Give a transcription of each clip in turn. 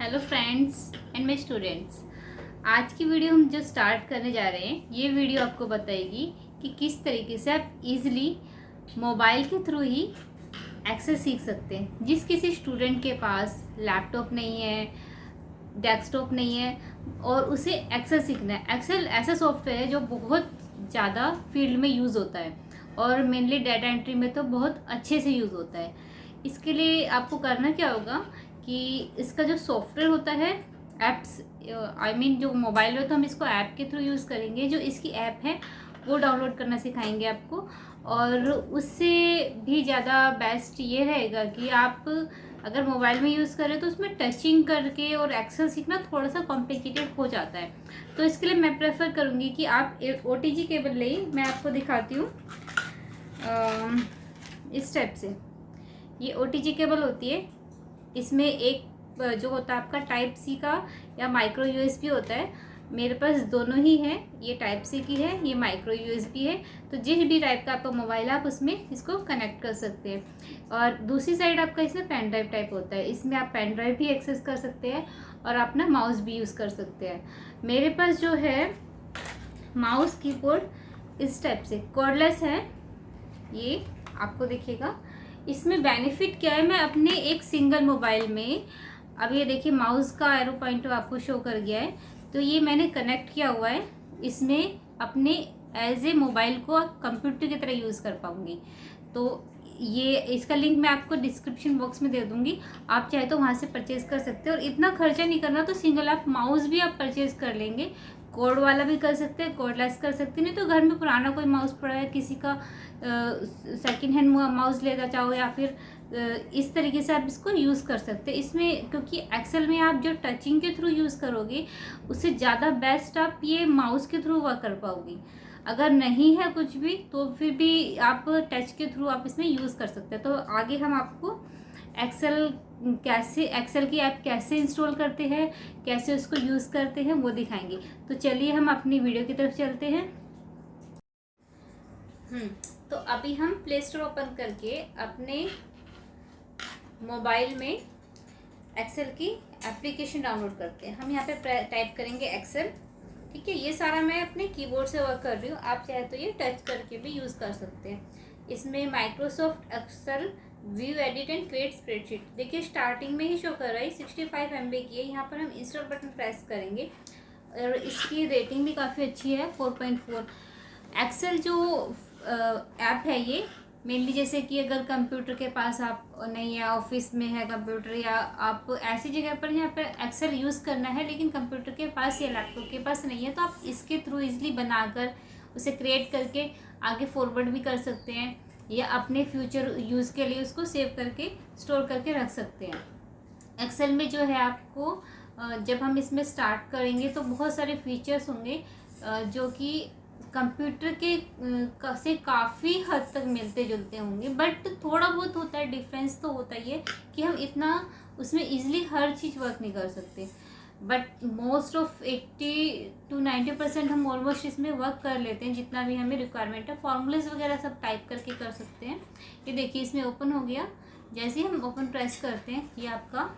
Hello friends and my students. आज की video हम जो स्टार्ट करने जा रहे हैं, ये वीडियो आपको बताएगी कि किस तरीके से आप इजीली मोबाइल के थ्रू ही एक्सेस सीख सकते हैं। जिस किसी स्टूडेंट के पास लैपटॉप नहीं है, डेस्कटॉप नहीं है और उसे एक्सेल सीखना है। एक्सेल ऐसा सॉफ्टवेयर है जो बहुत ज़्यादा फील्ड में यूज़ होता है और मेनली डाटा एंट्री में तो बहुत अच्छे से यूज़ होता है। इसके लिए आपको करना क्या होगा कि इसका जो सॉफ्टवेयर होता है, ऐप्स जो मोबाइल में, तो हम इसको ऐप के थ्रू यूज़ करेंगे। जो इसकी ऐप है वो डाउनलोड करना सिखाएंगे आपको। और उससे भी ज़्यादा बेस्ट ये रहेगा कि आप अगर मोबाइल में यूज़ करें तो उसमें टचिंग करके और एक्सेल सीखना थोड़ा सा कॉम्प्लिकेटेड हो जाता है। तो इसके लिए मैं प्रेफर करूँगी कि आप एक OTG केबल ले। मैं आपको दिखाती हूँ इस टाइप से। ये OTG केबल होती है। इसमें एक जो होता है आपका टाइप सी का या माइक्रो USB होता है। मेरे पास दोनों ही है, ये टाइप सी की है, ये माइक्रो USB है। तो जिस भी टाइप का आपका मोबाइल है आप उसमें इसको कनेक्ट कर सकते हैं। और दूसरी साइड आपका इसमें पेन ड्राइव टाइप होता है। इसमें आप पेन ड्राइव भी एक्सेस कर सकते हैं और अपना माउस भी यूज़ कर सकते हैं। मेरे पास जो है माउस कीबोर्ड इस टाइप से कॉर्डलेस है, ये आपको दिखेगा। इसमें बेनिफिट क्या है, मैं अपने एक सिंगल मोबाइल में, अब ये देखिए माउस का एरो पॉइंटर आपको शो कर गया है, तो ये मैंने कनेक्ट किया हुआ है इसमें अपने एज ए मोबाइल को कंप्यूटर की तरह यूज़ कर पाऊँगी। तो ये इसका लिंक मैं आपको डिस्क्रिप्शन बॉक्स में दे दूँगी, आप चाहे तो वहाँ से परचेज़ कर सकते हैं। और इतना खर्चा नहीं करना तो सिंगल आप माउस भी आप परचेज़ कर लेंगे, कोड वाला भी कर सकते हैं, कोडलेस कर सकते हैं। नहीं तो घर में पुराना कोई माउस पड़ा है, किसी का सेकंड हैंड माउस लेना चाहो या फिर इस तरीके से आप इसको यूज़ कर सकते हैं। इसमें क्योंकि एक्सेल में आप जो टचिंग के थ्रू यूज़ करोगे उससे ज़्यादा बेस्ट आप ये माउस के थ्रू वर्क कर पाओगे। अगर नहीं है कुछ भी तो फिर भी आप टच के थ्रू आप इसमें यूज़ कर सकते हैं। तो आगे हम आपको एक्सेल की ऐप कैसे इंस्टॉल करते हैं, कैसे उसको यूज़ करते हैं वो दिखाएंगे। तो चलिए हम अपनी वीडियो की तरफ चलते हैं। तो अभी हम प्ले स्टोर ओपन करके अपने मोबाइल में एक्सेल की एप्लीकेशन डाउनलोड करते हैं। हम यहाँ पे टाइप करेंगे एक्सेल, ठीक है। ये सारा मैं अपने कीबोर्ड से वर्क कर रही हूँ, आप चाहे तो ये टच करके भी यूज़ कर सकते हैं। इसमें Microsoft Excel view edit and create spreadsheet, देखिए स्टार्टिंग में ही शो कर रहा है 65 MB की है। यहाँ पर हम इंस्टॉल बटन प्रेस करेंगे और इसकी रेटिंग भी काफ़ी अच्छी है, 4.4। एक्सेल जो ऐप है ये मेनली, जैसे कि अगर कंप्यूटर के पास आप नहीं है, ऑफिस में है कंप्यूटर, या आप ऐसी जगह पर यहाँ पर एक्सेल यूज़ करना है लेकिन कंप्यूटर के पास या लैपटॉप के पास नहीं है, तो आप इसके थ्रू इजीली बनाकर उसे क्रिएट करके आगे फॉरवर्ड भी कर सकते हैं या अपने फ्यूचर यूज़ के लिए उसको सेव करके स्टोर करके रख सकते हैं। एक्सेल में जो है आपको जब हम इसमें स्टार्ट करेंगे तो बहुत सारे फीचर्स होंगे जो कि कंप्यूटर के से काफ़ी हद तक मिलते जुलते होंगे, बट थोड़ा बहुत होता है, डिफरेंस तो होता ही है कि हम इतना उसमें इजीली हर चीज़ वर्क नहीं कर सकते। बट मोस्ट ऑफ 80 to 90% हम ऑलमोस्ट इसमें वर्क कर लेते हैं जितना भी हमें रिक्वायरमेंट है। फॉर्मूलेस वगैरह सब टाइप करके कर सकते हैं। ये देखिए इसमें ओपन हो गया। जैसे ही हम ओपन प्रेस करते हैं ये आपका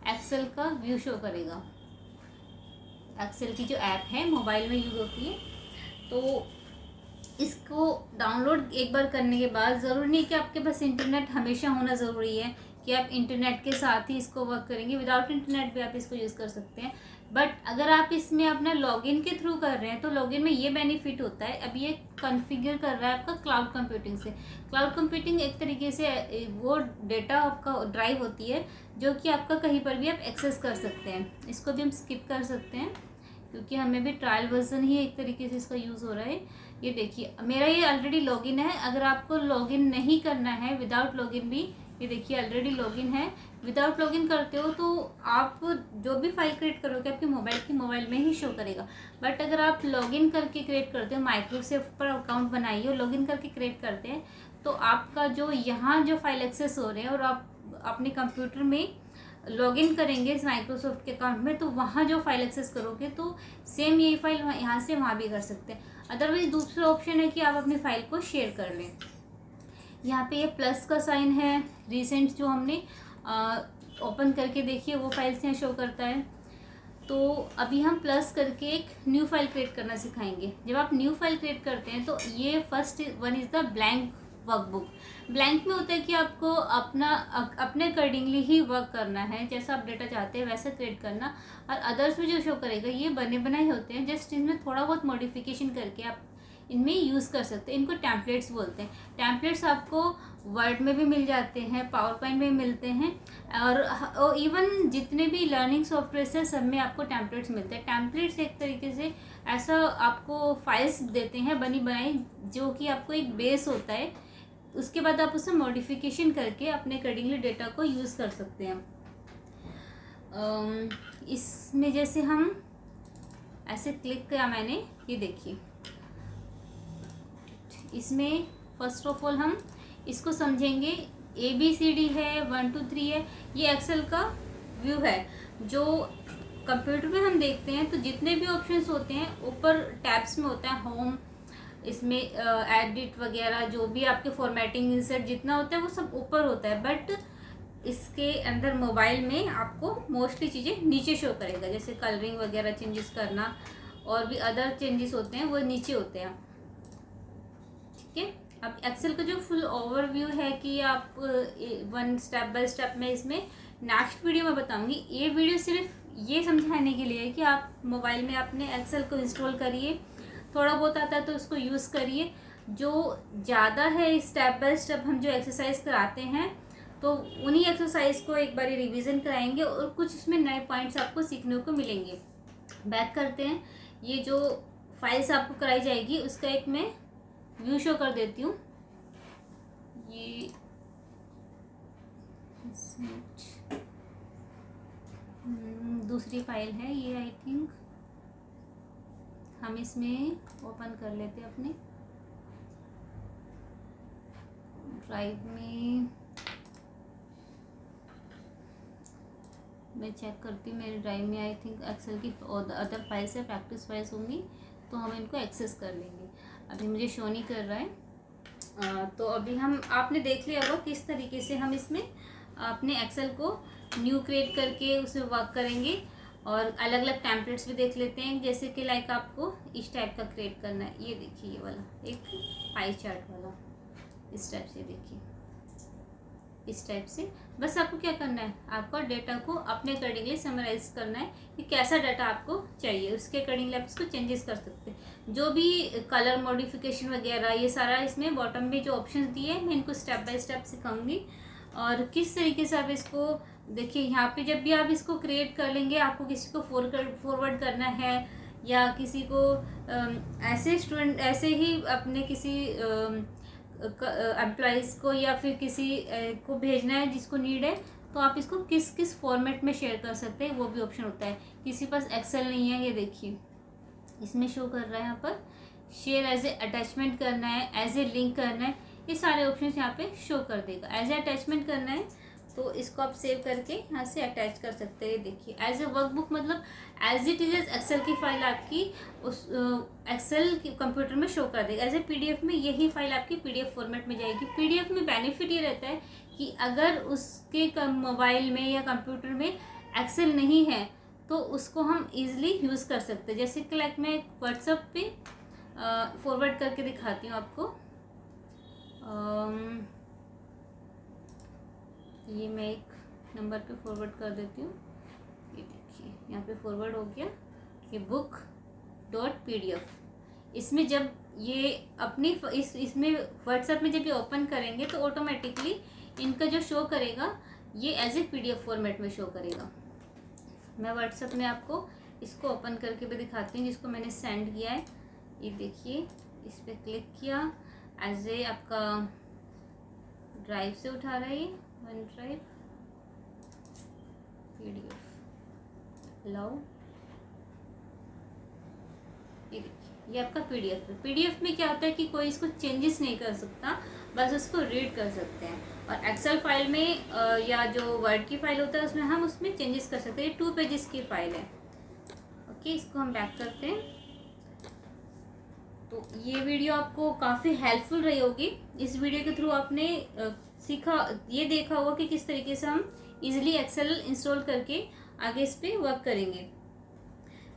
एक्सेल का व्यू शो करेगा। एक्सेल की जो ऐप है मोबाइल में यूज़ होती है, तो इसको डाउनलोड एक बार करने के बाद ज़रूरी नहीं कि आपके पास इंटरनेट हमेशा होना ज़रूरी है कि आप इंटरनेट के साथ ही इसको वर्क करेंगे। विदाउट इंटरनेट भी आप इसको यूज़ कर सकते हैं। बट अगर आप इसमें अपना लॉगिन के थ्रू कर रहे हैं तो लॉगिन में ये बेनिफिट होता है, अब ये कॉन्फ़िगर कर रहा है आपका क्लाउड कंप्यूटिंग से। क्लाउड कंप्यूटिंग एक तरीके से वो डेटा आपका ड्राइव होती है जो कि आपका कहीं पर भी आप एक्सेस कर सकते हैं। इसको भी हम स्किप कर सकते हैं क्योंकि हमें भी ट्रायल वर्जन ही एक तरीके से इसका यूज़ हो रहा है। ये देखिए मेरा ये ऑलरेडी लॉगिन है। अगर आपको लॉगिन नहीं करना है, विदाउट लॉगिन भी, ये देखिए ऑलरेडी लॉगिन है। विदाउट लॉगिन करते हो तो आप जो भी फाइल क्रिएट करोगे आपके मोबाइल में ही शो करेगा। बट अगर आप लॉगिन करके क्रिएट करते हो, माइक्रोसॉफ्ट पर अकाउंट बनाइए और लॉगिन करके क्रिएट करते हैं, तो आपका जो यहाँ जो फाइल एक्सेस हो रहे हैं और आप अपने कंप्यूटर में लॉगिन करेंगे इस माइक्रोसॉफ्ट के अकाउंट में, तो वहाँ जो फाइल एक्सेस करोगे तो सेम यही फाइल यहाँ से वहाँ भी कर सकते हैं। अदरवाइज दूसरा ऑप्शन है कि आप अपनी फाइल को शेयर कर लें। यहाँ पे ये प्लस का साइन है। रिसेंट जो हमने ओपन करके देखिए वो फाइल्स यहाँ शो करता है। तो अभी हम प्लस करके एक न्यू फाइल क्रिएट करना सिखाएंगे। जब आप न्यू फाइल क्रिएट करते हैं तो ये first one is the blank workbook. Blank में होता है कि आपको अपने अकॉर्डिंगली ही वर्क करना है, जैसा आप डेटा चाहते हैं वैसा क्रिएट करना। और अदर्स में जो शो करेगा ये बने बनाए होते हैं, जस्ट इनमें थोड़ा बहुत मॉडिफिकेशन करके आप इनमें यूज़ कर सकते हैं। इनको टेम्पलेट्स बोलते हैं। टेम्पलेट्स आपको वर्ड में भी मिल जाते हैं, पावर पॉइंट में मिलते हैं, और इवन जितने भी लर्निंग सॉफ्टवेयर है सब में आपको टेम्पलेट्स मिलते हैं। टेम्पलेट्स एक तरीके से ऐसा आपको फाइल्स देते हैं बनी बनाई, जो कि आपको एक बेस होता है, उसके बाद आप उसमें मॉडिफिकेशन करके अपने अकॉर्डिंगली डेटा को यूज़ कर सकते हैं। इसमें जैसे हम ऐसे क्लिक किया मैंने, ये देखिए इसमें फर्स्ट ऑफ ऑल हम इसको समझेंगे। ABCD है, 1 2 3 है, ये एक्सेल का व्यू है। जो कंप्यूटर में हम देखते हैं तो जितने भी ऑप्शंस होते हैं ऊपर टैब्स में होता है, होम, इसमें एडिट वगैरह, जो भी आपके फॉर्मेटिंग इंसर्ट जितना होता है वो सब ऊपर होता है। बट इसके अंदर मोबाइल में आपको मोस्टली चीज़ें नीचे शो करेगा, जैसे कलरिंग वगैरह चेंजेस करना और भी अदर चेंजेस होते हैं वो नीचे होते हैं। ठीक है, अब एक्सेल का जो फुल ओवरव्यू है कि आप वन स्टेप बाय स्टेप में इसमें नेक्स्ट वीडियो में बताऊंगी। ये वीडियो सिर्फ ये समझाने के लिए है कि आप मोबाइल में अपने एक्सेल को इंस्टॉल करिए, थोड़ा बहुत आता है तो उसको यूज़ करिए। जो ज़्यादा है स्टेप बाय स्टेप हम जो एक्सरसाइज कराते हैं तो उन्हीं एक्सरसाइज को एक बार रिवीजन कराएंगे और कुछ उसमें नए पॉइंट्स आपको सीखने को मिलेंगे। बैक करते हैं, ये जो फाइल्स आपको कराई जाएगी उसका एक मैं व्यू शो कर देती हूँ। ये दूसरी फाइल है ये, आई थिंक हम इसमें ओपन कर लेते हैं अपने ड्राइव में। मैं चेक करती हूँ मेरे ड्राइव में, आई थिंक एक्सेल की अदर फाइल्स है, प्रैक्टिस फाइल्स होंगी तो हम इनको एक्सेस कर लेंगे। अभी मुझे शो नहीं कर रहा है। तो अभी हम आपने देख लिया होगा किस तरीके से हम इसमें अपने एक्सेल को न्यू क्रिएट करके उसमें वर्क करेंगे। और अलग अलग टेम्पलेट्स भी देख लेते हैं, जैसे कि लाइक आपको इस टाइप का क्रिएट करना है। ये देखिए ये वाला एक पाई चार्ट वाला, इस टाइप से देखिए, इस टाइप से। बस आपको क्या करना है, आपको डेटा को अपने अकॉर्डिंगली समराइज करना है कि कैसा डाटा आपको चाहिए, उसके अकॉर्डिंगली आप इसको चेंजेस कर सकते हैं। जो भी कलर मॉडिफिकेशन वगैरह ये सारा इसमें बॉटम में जो ऑप्शंस दिए हैं मैं इनको स्टेप बाय स्टेप सिखाऊंगी। और किस तरीके से आप इसको देखिए, यहाँ पे जब भी आप इसको क्रिएट कर लेंगे, आपको किसी को फॉरवर्ड करना है या किसी को ऐसे स्टूडेंट ऐसे ही अपने किसी एम्प्लॉइज़ को या फिर किसी को भेजना है जिसको नीड है, तो आप इसको किस किस फॉर्मेट में शेयर कर सकते हैं वो भी ऑप्शन होता है। किसी पास एक्सेल नहीं है, ये देखिए इसमें शो कर रहा है यहाँ पर, शेयर एज ए अटैचमेंट करना है, एज ए लिंक करना है, ये सारे ऑप्शन यहाँ पे शो कर देगा। एज ए अटैचमेंट करना है तो इसको आप सेव करके यहाँ से अटैच कर सकते हैं। देखिए एज ए वर्कबुक, मतलब एज इट इज एक्सेल की फाइल आपकी उस एक्सेल कंप्यूटर में शो कर देगा। एज ए PDF में यही फाइल आपकी PDF फॉर्मेट में जाएगी। PDF में बेनिफिट ये रहता है कि अगर उसके मोबाइल में या कंप्यूटर में एक्सेल नहीं है तो उसको हम ईजिली यूज़ कर सकते हैं। जैसे कि लाइक मैं व्हाट्सएप पे फॉरवर्ड करके दिखाती हूँ आपको। ये मैं एक नंबर पे फॉरवर्ड कर देती हूँ। ये देखिए यहाँ पे फॉरवर्ड हो गया, ये book.pdf। इसमें जब ये अपनी इसमें व्हाट्सएप में जब ये ओपन करेंगे तो ऑटोमेटिकली इनका जो शो करेगा ये एज ए PDF फॉर्मेट में शो करेगा। मैं व्हाट्सएप में आपको इसको ओपन करके भी दिखाती हूँ जिसको मैंने सेंड किया है। ये देखिए इस पर क्लिक किया, एज ए आपका ड्राइव से उठा रहा है ये वन ड्राइव PDF अलाउ। ये देखिए ये आपका PDF है। PDF में क्या होता है कि कोई इसको चेंजेस नहीं कर सकता, बस उसको रीड कर सकते हैं। और एक्सेल फाइल में या जो वर्ड की फाइल होता है उसमें हम उसमें चेंजेस कर सकते हैं। 2 पेजेस की फाइल है। ओके, इसको हम बैक करते हैं। तो ये वीडियो आपको काफ़ी हेल्पफुल रही होगी। इस वीडियो के थ्रू आपने सीखा, ये देखा होगा कि किस तरीके से हम इजीली एक्सेल इंस्टॉल करके आगे इस पर वर्क करेंगे।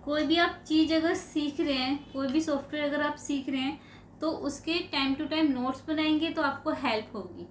कोई भी आप चीज़ अगर सीख रहे हैं, कोई भी सॉफ्टवेयर अगर आप सीख रहे हैं, तो उसके टाइम टू टाइम नोट्स बनाएंगे तो आपको हेल्प होगी।